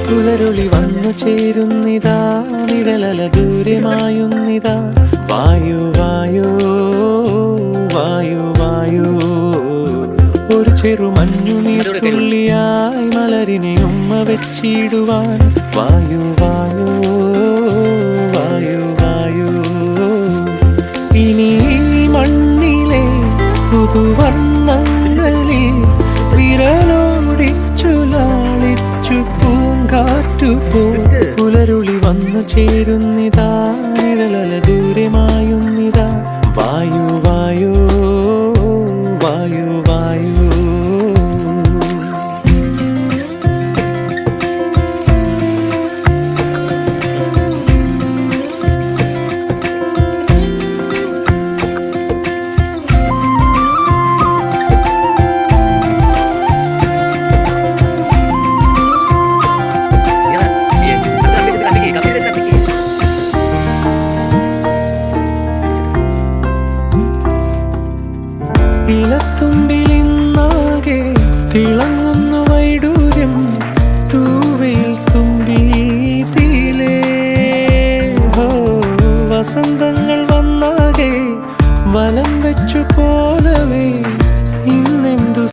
പുലരുളി വന്നു ചേരുന്നിതാ നിഴലല ദൂരെ മായുന്നിതാ വായു വായു വായു വായു ഒരു ചെറു മഞ്ഞു നീർത്തുള്ളിയായി മലരിനെ ഉമ്മ വെച്ചിടുവാൻ വായു വായു വായു വായു ഇനി മണ്ണിലെ പുതുവർണ്ണങ്ങളിൽ വിരലോടിച്ചു ലാളിച്ചു പൂങ്കാറ്റുപോ പുലരുളി വന്നു ചേരുന്നിതാ നിഴലല ദൂരെ മായുന്നിതാ വായു വായു വായു വായു ഇലത്തുമ്പിലിന്നാകെ തിളങ്ങുന്നു വൈഡൂര്യം തൂവയിൽ തുമ്പി തീലേ വസന്ത